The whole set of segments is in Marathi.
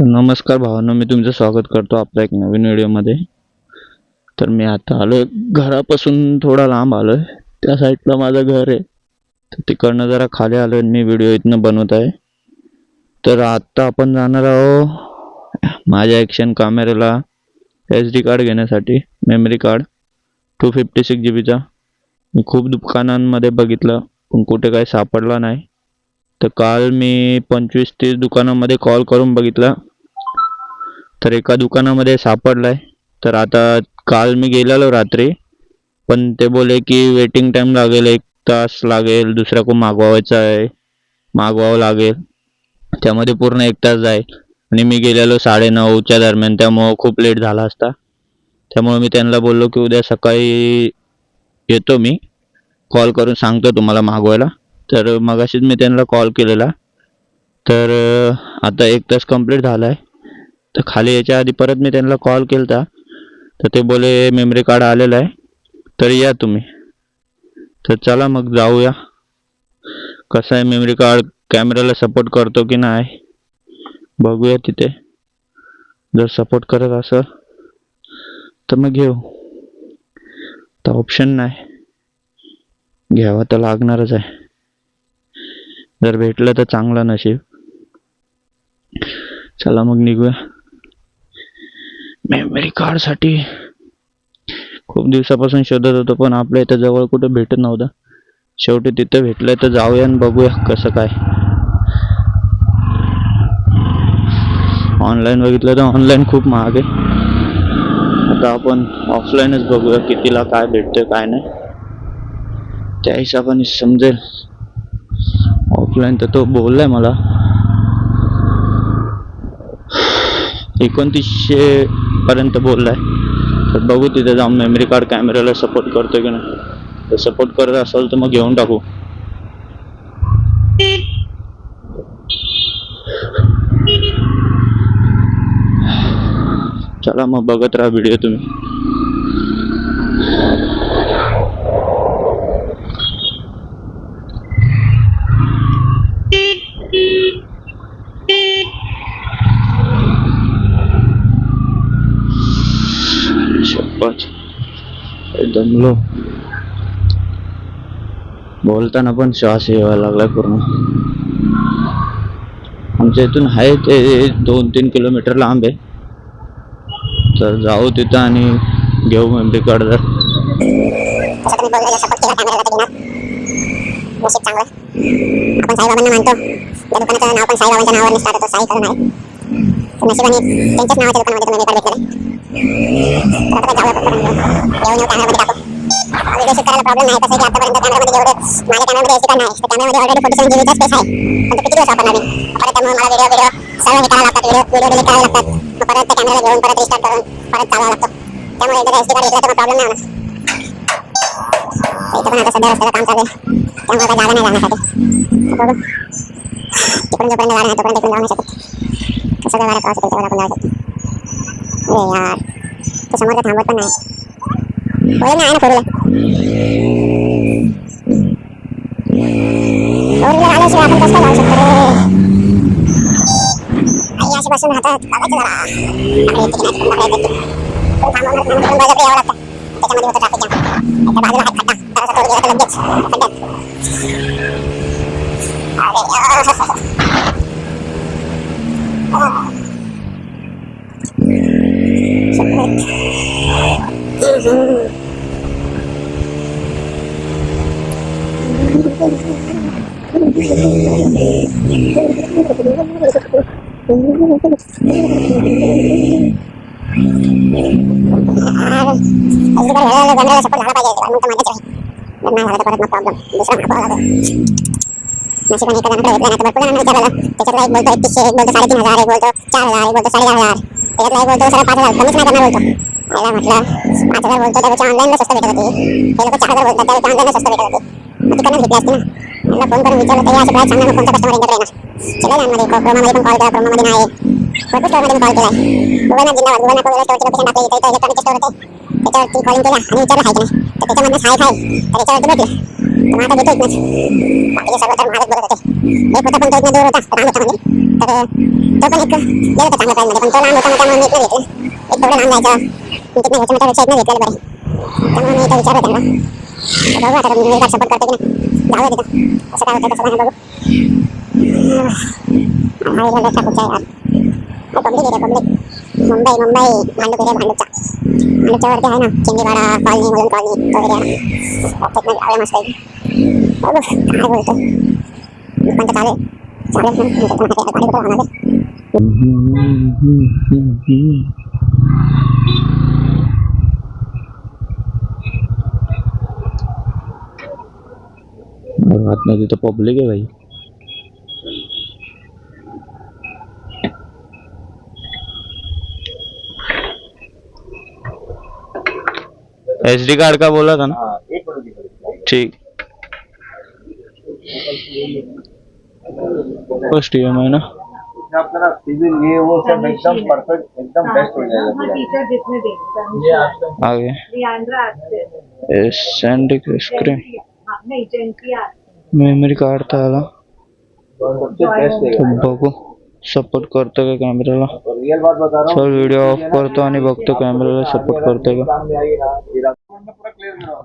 तर नमस्कार भावांनो, मी तुमचं स्वागत करतो आपल्या एक नवीन व्हिडिओमध्ये. तर मी आता आलो घरापासून थोडा लांब आलो आहे. त्या साईडला माझं घर आहे, तर तिकडनं जरा खाली आलो आहे. मी व्हिडिओ इथनं बनवत आहे. तर आत्ता आपण जाणार आहोत माझ्या ॲक्शन कॅमेऱ्याला SD कार्ड घेण्यासाठी, मेमरी कार्ड 256 GB. मी खूप दुकानांमध्ये बघितलं पण कुठे काही सापडला नाही. तर काल मी 25-30 दुकानांमध्ये कॉल करून बघितला, तर एका दुकानामध्ये सापडलाय. तर आता काल मी गेलेलो रात्री, पण ते बोले की वेटिंग टाइम लागेल, 1 तास लागेल, दुसरा को मागवावं लागेल, त्यामध्ये पूर्ण 1 तास जाईल. आणि मी गेलेलो 9:30च्या दरम्यान, त्यामुळं खूप लेट झाला असता. त्यामुळे मी त्यांना बोललो की उद्या सकाळी येतो, मी कॉल करून सांगतो तुम्हाला मागवायला. तर मगाशीच मी त्यांना कॉल केलेला. तर आता 1 तास कंप्लीट झाला आहे. तर खाली याच्या आधी परत मी त्यांना कॉल केला, तर ते बोले मेमरी कार्ड आलेलं आहे, तर या तुम्ही. तर चला मग जाऊया. कसं आहे, मेमरी कार्ड कॅमेऱ्याला सपोर्ट करतो की नाही बघूया तिथे. जर सपोर्ट करत असेल तर मग घेऊ, तर ऑप्शन नाही, घ्यावं तर लागणारच आहे. जर भेटलं तर चांगलं नशीब. चला मग निघूया. मेमरी कार्डसाठी खूप दिवसापासून शोधत होतो, पण आपल्या इथं जवळ कुठे भेटत नव्हतं. शेवटी तिथं भेटलंय, तर जाऊया आणि बघूया कसं काय. ऑनलाईन बघितलं तर ऑनलाईन खूप महाग आहे. आता आपण ऑफलाईनच बघूया कितीला काय भेटतं काय नाही, त्या हिशोबाने समजेल. ऑफलाईन तर तो बोललाय मला 2900 पर्यंत बोललाय. तर बघू तिथे जाऊन मेमरी कार्ड कॅमेऱ्याला सपोर्ट करतो की नाही. तर सपोर्ट करत असेल तर मग घेऊन टाकू. चला मग बघत राहा व्हिडिओ तुम्ही. दमलो, बोलताना पण श्वास यायला लागलाय पूर्ण. आमच्या इथून आहे ते 2-3 किलोमीटर लांब आहे. तर जाऊ तिथं आणि घेऊ मेमरी कार्ड. जर प्रॉब्लेम नाही. कसं की आतापर्यंत कॅमेरामध्ये जेवढे माझ्या कॅमेरामध्ये SD कार्ड नाही, त्या कॅमेरामध्ये ऑलरेडी 47 GB चा स्पेस आहे. पण तो किती दिवस वापरणार मी? परत त्यामुळे मला व्हिडिओ सर्व हे करायला लागतात, व्हिडिओ डिलीट करायला लागतात. मग परत त्या कॅमेराला घेऊन परत रिस्टार्ट करून परत चालवायला लागतो. त्यामुळे एकदा SD कार्ड घेतला तर प्रॉब्लेम नाही होणार. इथं पण आता सध्या रस्त्याचं काम चालू आहे, त्यामुळे काही जागा नाही जाण्यासाठी. बघू तिकडून जोपर्यंत गाडी नाही तोपर्यंत इकडून जाऊ नाही शकत. सगळ्या गाड्या क्रॉस होतील तेव्हा आपण जाऊ शकतो. यार तो समोर तर थांबत पण नाही. होईल ना, आहे ना फोर व्हीलर. आल्याशिवाय आपण कसं जाऊ शकतो रे? आई अशी बसून राहतात, बघायचं जरा. बळजबरी यावं लागतं, त्याच्यामध्ये होतं ट्रॅफिक जाम. त्या बाजूला हात खड्डा, जरासा तोड गेला तर लगेच खड्ड्यात. नशिबाने एका जणाकडे भेटला नाही तर भरपूर जणांना विचारलं. त्याच्यातला एक बोलतो 3100, एक बोलतो 3500, एक बोलतो 4000, एक बोलतो 4500, त्याच्यातला एक बोलतो 5000, कमीच नाही करणार बोलतो. मला म्हटलं 5000 बोलतो त्यापेक्षा ऑनलाईनला स्वस्त भेटत होती, हे लोक 4000 बोलतात त्यापेक्षा ऑनलाईनला स्वस्त भेटत होती. मग तिकडनं घेतली असती ना. मला फोन करून विचारलं तरी असं प्राईस सांगणार, मग कोणता कस्टमर इंटर येणार. सगळ्या जणांमध्ये क्रोमामध्ये पण कॉल केला, क्रोमामध्ये नाही. भरपूर स्टोअरमध्ये मी कॉल केला आहे. गुगलना जिंदाबाद. गुगलना कोविड स्टोअरची लोकेशन टाकली, इथं इलेक्ट्रॉनिकचे स्टोअर होते, त्याच्यावरती कॉलिंग केला आणि विचारलं आहे की नाही, तर त्याच्यामधनं हाय तर त्याच्यावरती भेटलं. तर मग आता घेतो इथनंच. बाकीचे सर्व तर महागच बोलत होते. एक होता पण तो इथनं दूर होता, लांब होता म्हणजे, तर तो पण एक गेलं होतं चांगल्या प्राईजमध्ये, पण तो लांब होता मग त्यामुळे मी इथनं घेतलं. एक थोडं लांब जायचं मी तिथनं घ्यायचं म्हटल्यापेक्षा इथनं घेतलेलं बरं. त्यामुळे मी इथं विचारलं त्यांना. बघू आता मी काय सपोर्ट करते की नाही, जाऊया तिथं कसं काय होतं कसं काय बघू. हाय रस्ता कुठचा यार, public area public. Mumbai Bhandup area भांडूपचा. भांडूपच्या वरती आहे ना चेंगीवाडा कॉलनी, मुलुंड कॉलनी, तो एरिया ना. तिथनं जाऊया मस्त आहे. बघू काय बोलतो. मी पण तर चालेल चालेल ना, मी तर गाडी कुठं होणार आहे. आतमध्ये तर पब्लिक आहे भाई. SD कार्ड का बोला था ना. ठीक. फर्स्ट EMI ना. अपना सिविल ये वो सब एकदम परफेक्ट एकदम बेस्ट हो जाएगा. टीचर जितने देंगे आगे लियांड्रा आपसे सैंडिक स्क्रीन नहीं जेंटिया मेमरी कार्ड था आला. सबसे बेस्ट है. बघू सपोर्ट करतो का कॅमेराला. रियल बात बता रहा हूँ. सर व्हिडिओ ऑफ करतो आणि बघतो कॅमेराला सपोर्ट करतो का. सामने आई ना पूरा क्लियर करो.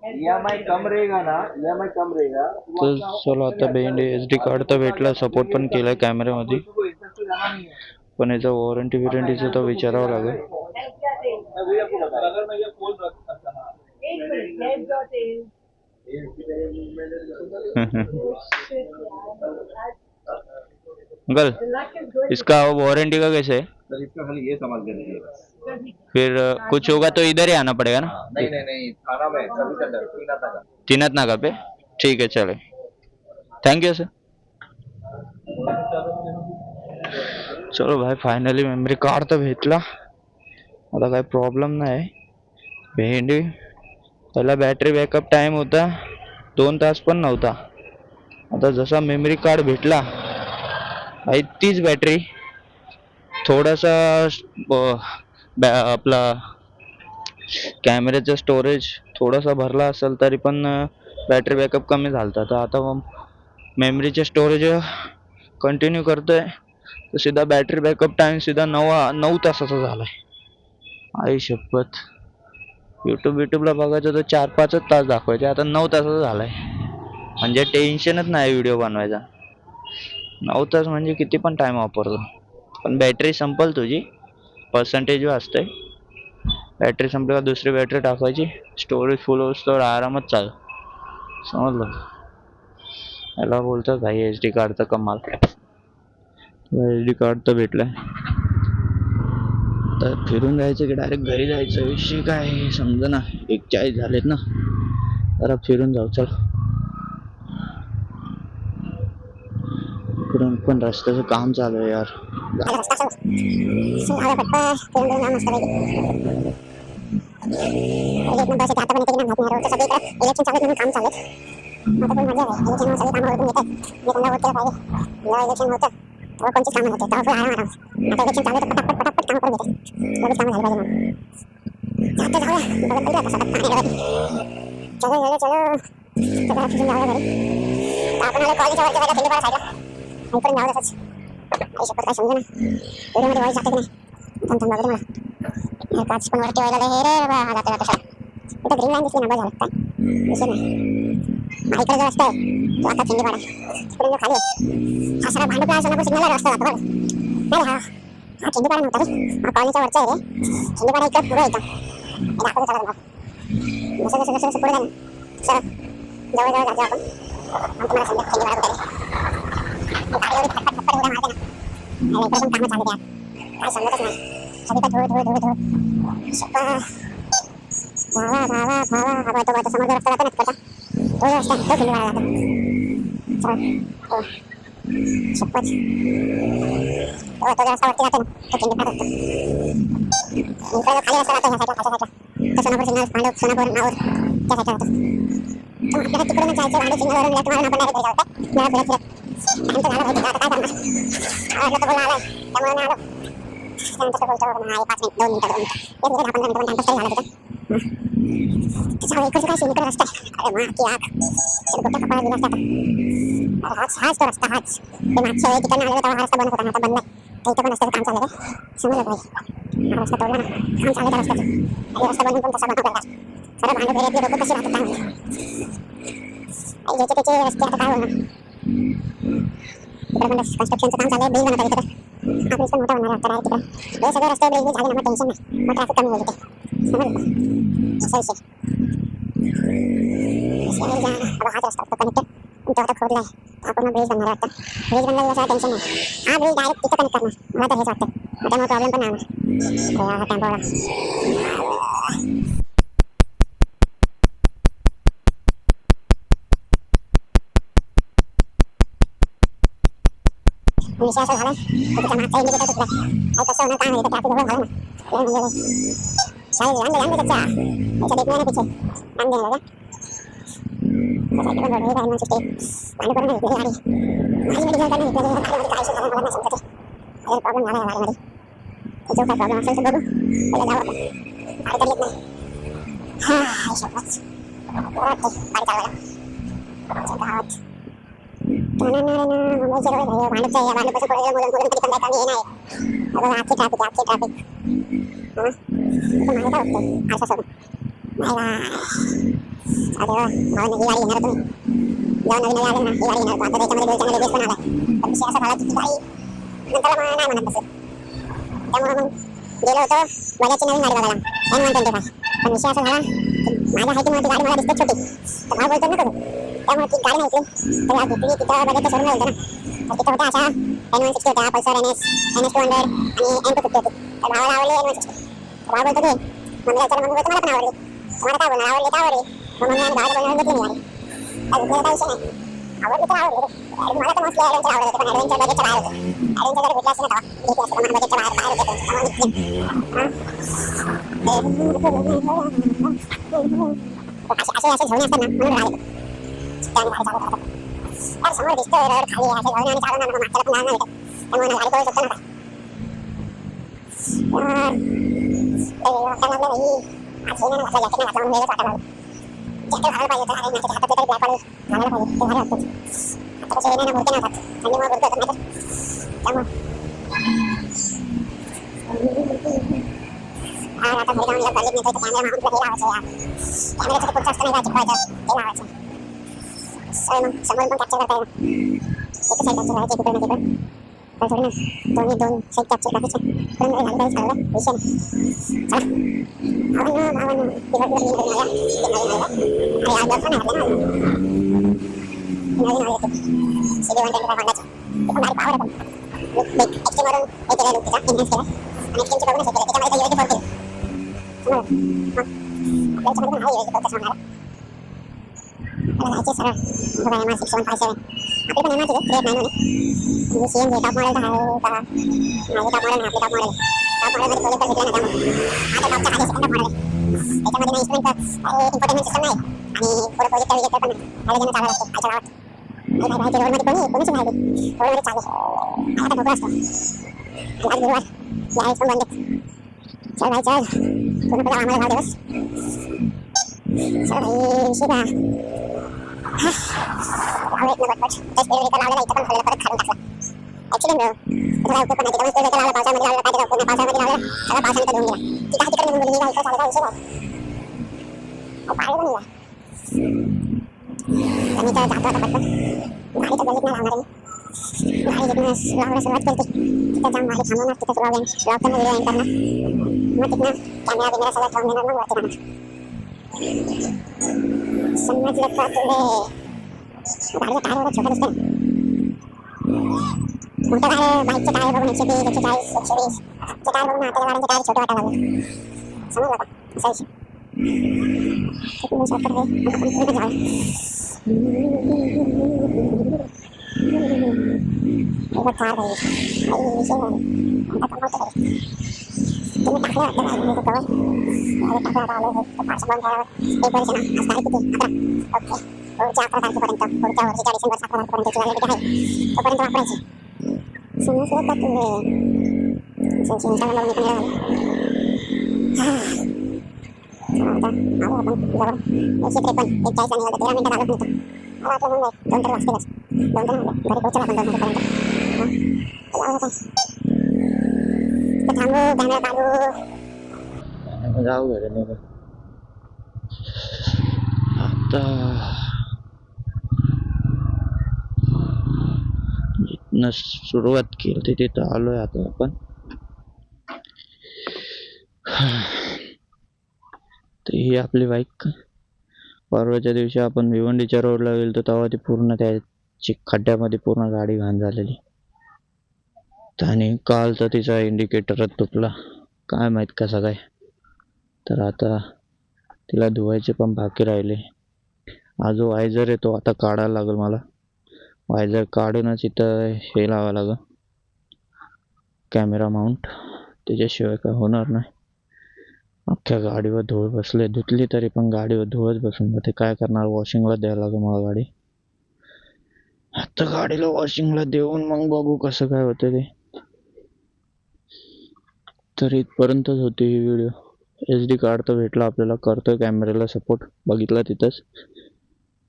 EMI कम रहेगा ना, EMI कम रहेगा. तर चला आता SD कार्ड तर भेटला, सपोर्ट पण केलाय कॅमेऱ्यामध्ये, पण याचा वॉरंटी बिरंटीचं तर विचारावं लागेल. अंकल इसका वारंटी का कैसे है. सर इसका खाली ये समझ लीजिए. फिर कुछ होगा तो इधर ही आना पड़ेगा ना. नहीं थाना में सर्विस सेंटर तीनत नाका पे. ठीक है चले. Thank you sir. चलो भाई फायनली मेमरी कार्ड तर भेटला. आता काही प्रॉब्लेम नाही. भेंडी पहिला बॅटरी बॅकअप टाइम होता 2 तास पण नव्हता. आता जसा मेमरी कार्ड भेटला आहे तीच बॅटरी थोडासा आपला कॅमेऱ्याचा स्टोरेज थोडासा भरला असेल तरी पण बॅटरी बॅकअप कमी झालता. तर आता मेमरीचे स्टोरेज कंटिन्यू करतोय तर सीधा बॅटरी बॅकअप टाइम सीधा 9 तासाचा झालाय. आई शपथ. यूट्यूबला बघायचं तर 4-5 तास दाखवायचे, आता 9 तासाचा झालाय. म्हणजे टेन्शनच नाही व्हिडिओ बनवायचा. 9 तास म्हणजे किती पण टाइम वापरतो. पण बॅटरी संपल तुझी पर्सेंटेज असते. बॅटरी संपल्यावर दुसरी बॅटरी टाकायची, स्टोरेज फुल होतं आरामात चाल. समजलं. याला बोलतात भाई SD कार्डचं कमाल. SD कार्ड तर भेटलाय. तर फिरून जायचं की डायरेक्ट घरी जायचं विषय काय समजा ना. 1:40 झालेत ना, जरा फिरून जाऊ. चल इकडून पण रस्त्याचं काम चालू आहे यार. कोणतीच कामं होते तेव्हा आराम आता इलेक्शन चालू तर पटापट कामं करून घेते. लगेच कामं झाली पाहिजे म्हणून आता जाऊया बघत पडलं आता सगळं पाणी वगैरे. चलो फिरून जाऊया घरी. तर आपण आलो कॉलेजच्या वरच्या जागा थंडीपाडा साईडला इकडून जाऊ तसंच. काही शपथ काय समजा ना व्हिडिओमध्ये व्हायचं जाते की नाही. थांब बघते मला हे काच पण वरती व्हायला हे रे बाबा जाते सर. इथं ग्रीन लाईन दिसली ना बस झालं काय दिसत नाही. इकडे जो रस्ता आहे तो आता थंडीपाडा इकडून जो खाली आहे हा सगळा भांडूपला सोलापूर सिग्नलला रस्ता जातो बघ. नाही हा चेंडीपाडा नव्हता रे, हा कॉलेजच्या वरचा आहे रे. चेंडीपाडा इकडं पुढं येतं दाखवतो चला तुम्हाला. जसं पुढे जाईल सर जवळ जातो आपण. आणि तुम्हाला समजा चेंडीपाडा कुठे गाडी एवढी फटफट उड्या मारते ना. इकडे पण कामं चालू द्या काय समजतच नाही. सगळीकडे धूळ भावा तो समोर रस्ता जातो ना तिकडचा तो रस्ता तो चेंडीपाडा जातो. चला शपथ तो रस्ता वरती जातो ना तो चेंडीपाडा जातो. इकडे खाली रस्ता जातो ह्या साईडला खालच्या साईडला तो सोनापूर सिग्नल भांडूप सोनापूर नाऊर त्या साईडला जातो. तर आपल्याला तिकडूनच जायचं भांडूप सिग्नलवरून लेफ्ट मारून आपण डायरेक्ट घरी जाऊ. काय फिरत आमचं झालं माहिती आता काय करणार. तर बोला आलाय त्यामुळे मी आलो त्यानंतर बोलतो नाही 5 मिनिट 2 मिनिटं एक 10-15 मिनिटं टाइमपास तरी झाला तिथं त्याच्यामुळे इकडचं काय इकडे रस्ता अरे मा की आग गोट्या कपाळा दिला असता हाच तो रस्ता हाच ते मागच्या वेळी तिकडनं आलेलं तेव्हा हा रस्ता बनत होता आता बनलाय तर इथं पण रस्त्याचं काम चाललं रे समजलं पाहिजे हा रस्ता तोडला ना काम चाललं त्या रस्त्याचं आणि रस्ता बनवून पण तसा बनवला खरं भांडू फेऱ्यातले लोक कसे राहतात काय ज्याचे त्याचे रस्ते आता काय होणार इकडे पण कन्स्ट्रक्शनचं काम चालू आहे ब्रिज बनवतात इकडे हा ब्रिज पण मोठा होणार आता तिकडे हे सगळे रस्ते ब्रिज झाले ना मग टेन्शन नाही मग ट्रॅफिक कमी होईल तिथे समजलं असा विषय हाच रस्ता तो कनेक्टेड तो आता खोदलाय हा पूर्ण ब्रिज बनणार वाटतं ब्रिज बनला असा टेन्शन नाही हा ब्रिज डायरेक्ट तिथं कनेक्ट करणार मला तर हेच वाटतं त्यामुळे प्रॉब्लेम पण नाही होणार टेम्पोला विषय असं झाला तिच्या मागचा इंडिकेटर तुटला आणि कसं होणार काय माहिती ट्रॅफिक एवढं झालं ना म्हणजे शाळेत यान त्याच्या देत नाही ना पिछे यान देणार का त्यासाठी पण रोड हे राहील म्हणून पाणी करून घेतली गाडी गाडीमध्ये घेऊन त्यांना घेतलं गाडीमध्ये काय झालं मला नाही समजत आहे प्रॉब्लेम झाला गाडीमध्ये त्याच्यावर काय प्रॉब्लेम असेल तर बघू पहिलं जाऊ आपण गाडी तर येत नाही हा हिशोबच वाटते गाडी चालवायला गावात मुंबईचे रोड आहे भांडूपचं आहे भांडूपासून पुढे मुलं कधी पण जायचं हे नाही आजची ट्रॅफिक हां इथं मागे काय होतं असं सोडून मला अरे वा भाऊ ही गाडी घेणार तुम्ही जेव्हा नवीन आले ना ही गाडी घेणार आता त्याच्यामध्ये 2 चॅनल पण आलाय पण विषय असा झाला की गाडी नंतर मला नाही म्हणत बसेल त्यामुळे मग गेलो होतो बजाजची नवीन गाडी बघायला N125 पण विषय असा झाला माझ्या हाईटीमुळे ती गाडी मला दिसते छोटी तर भाऊ बोलतो नको त्यामुळे ती गाडी नव्हती तर या घेतली तिथं बजाजच्या शोरूमला होतं ना तर तिथं होत्या अशा N160 होत्या पल्सर NS200 आणि N250 होती तर भावाला आवडली N160 भाव बोलतो ते मम्मीला विचारलं मम्मी बोलतो मला पण आवडली तुम्हाला काय बोलणार आवडली तर आवडली मग मम्मी आणि भावाला बोलणार घेतली मी गाडी काय विषय नाही आवडली तर आवडली मला तर मोस्टली ॲडव्हेंचर आवडत होते पण ॲडव्हेंचर बजेटच्या बाहेर होते ॲडव्हेंचर जर भेटलं असतं ना तेव्हा घेतली असतं मला बजेटच्या बाहेर होते असे झोणे असतात ना म्हणून राहिले त्याने गाडी चालवत राहतात यार समोर दिसतोय रोड खाली असे झोणे आणि चालवणार मग मागच्याला पण नाही भेटत त्यामुळे गाडी पळू शकतो ना आता लागलं बाई आज हे नाही घातलं जॅकेट नाही घातलं म्हणून वेगळंच वाटायला लागलं जॅकेट घालायला पाहिजे होतं अरे नाही हातात तरी ब्लॅक वाली घालायला पाहिजे ते भारी वाटतं आता कसे येणे ना बोलते नव्हतात थंडीमुळे बोलतो होतं नाही त्यामुळे आता घरी जाऊन गल्लीत नेतो कॅमेरा मागून तुला हे लावायचं यार कॅमेऱ्याचं पुढचं असतं नाही चिपकायचं ते लावायचं सर मग समोरून पण कॅप्चर करता येईल एक साईड कॅप्चर करायची तिकडे ना तिकडे पण थोडी ना दोन साईड कॅप्चर करायचं पण झालं पाहिजे चांगलं विषय चला भावानं तिकडे मी करून आल्या अरे आज पण आहे ना नवीन आले ते CD 125 होंडाची ते पण भारी पावर आहे पण एक्स्ट्रीमवरून हे केलं लुक तिचा इन्व्हेस्ट केला आणि एक्स्ट्रीमची बघूनच हे केलं त्याच्यामध्ये काही USD 4 केलं समजलं मग आपल्या याच्यामध्ये पण आहे USD 4 कसं होणार त्याला जायचे सरळ बघा MR 6157 आपली पण MR ची 389 होणे म्हणजे CNG टॉप मॉडेल तर आहे का नाही टॉप मॉडेल नाही आपली टॉप मॉडेल मध्ये प्रोजेक्टर घेतला ना त्यामुळे आता टॉपच्या खाली सेकंड मॉडेल आहे त्याच्यामध्ये ना इन्स्ट्रुमेंट इन्फोटेनमेंट सिस्टम नाही आणि पुढे प्रोजेक्टर विजेक्टर पण नाही हॅलोजन चालू असते आजच्या गावात राहायचे रोडमध्ये कोणीच नाही रोडमध्ये चालू आता ढोकळा असतो आज गुरुवार यावेळेस पण बंद चल भाई चल पूर्ण पुढे आम्हाला भाव दिवस चल भाई शिका भाव येत ना बटबट त्या स्पीड ब्रेकर लावलेला इथं पण खाल्लेलं परत खालून टाकला ॲक्च्युली थोडा उपयोग पण नाही त्यामुळे स्पीड ब्रेकर लावला पावसामध्ये लावला काय त्याचा पावसामध्ये लावला सगळा पावसाने धुवून गेला ती काही तिकडे निघून गेली इथं चालला विषय नाही पाहिजे पण निघा मी तर जातो आता पटकन गाडी तर गल्लीत नाही लावणार मी गाडी जिथून लावायला सुरुवात केली तिथं जाऊन गाडी थांबवणार तिथं ब्लॉग करणं व्हिडिओ एंड करणार मग तिथनं कॅमेरा बिमेरा सगळं ठेवून देणार मग वरती राहणार समजलं का तुले गाडीचं टायर एवढं छोटं दिसतं मोठं टायर बाईकचे टायर बघून 130 140 120 चे टायर बघून आता गाड्यांचे टायर छोटे वाटायला लागले समजलं का असा विषय तिकडून शॉर्टकट आहे पुढे जाऊ बहुत चार भाई विषय आता कमवतो भाई तुम्ही टाकलं वाटतं भाई मी कवर टाकलं आता आलो आहे तर 5 बंद झाल्यावर एक वर्ष ना आज तारीख किती 11 ओके पुढच्या 11 तारखेपर्यंत पुढच्या वर्षीच्या डिसेंबर 7 तारखेपर्यंतची व्हॅलिडिटी आहे तोपर्यंत वापरायची समजलं का तुम्ही इंस्टाग्रामला मी पण निघालो. चला आता आलो आपण जवळ 153 140 ला निघालो. 13 मिनिटात आलो नाही. मला वाटलं होऊन जाईल. 2 तर वाजतीलच. 2 तर घरी पोहोचलो आपण 2 वाजेपर्यंत. यावं काय तर थांबू कॅमेरा काढू. जाऊ घरी निघून. आता जिथनं सुरुवात केली तिथं आलोय आता आपण. तर ही आपली बाईक. परवाच्या दिवशी आपण भिवंडीच्या रोडला गेलो तेव्हा ती पूर्ण त्या खड्ड्यामध्ये पूर्ण गाडी घाण झालेली. आणि कालचा तिचा इंडिकेटरच तुटला. काय माहित कसं काय. तर आता तिला धुवायचे पण बाकी राहिले. हा जो वायझर आहे तो आता काढायला लागेल मला. वायझर काढूनच इथं हे लावावं लागेल, कॅमेरा माउंट. त्याच्याशिवाय काय होणार नाही. अख्ख्या गाडीवर धूळ बसले. धुतली तरी पण गाडीवर धूळच बसून जाते. काय करणार, वॉशिंगला द्यायला लागेल मला गाडी. आता गाडीला वॉशिंगला देऊन मग बघू कसं काय होतं ते. तर इथपर्यंतच होती ही व्हिडिओ. SD कार्ड तर भेटला आपल्याला. करतोय कॅमेऱ्याला सपोर्ट, बघितला तिथंच.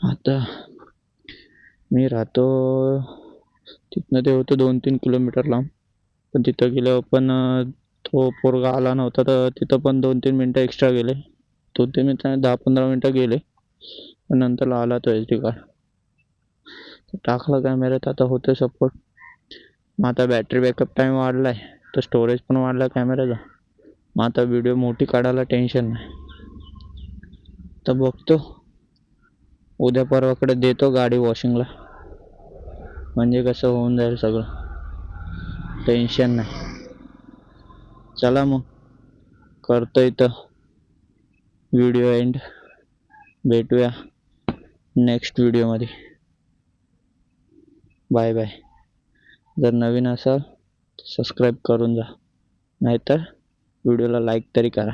आता मी राहतो तिथनं ते होतं 2-3 किलोमीटर लांब. पण तिथं गेल्यावर पण तो पोरगा आला नव्हता तर तिथं पण 2-3 मिनटं एक्स्ट्रा गेले. 2-3 मिनटं 10-15 मिनटं गेले. पण नंतर आला तो SD कार्ड. टाकला कॅमेऱ्यात. आता होतं सपोर्ट. मग आता बॅटरी बॅकअप टाईम वाढलाय तर स्टोरेज पण वाढला कॅमेऱ्याचा. मग आता व्हिडिओ मोठी काढायला टेन्शन नाही. तर बघतो उद्या परवाकडे देतो गाडी वॉशिंगला. म्हणजे कसं होऊन जाईल सगळं, टेन्शन नाही. चला मग करतो इथं व्हिडिओ एंड. भेटूया नेक्स्ट व्हिडिओमध्ये. Bye bye. जर नवीन असाल सबस्क्राईब करून जा, नाहीतर व्हिडिओला लाईक तरी करा.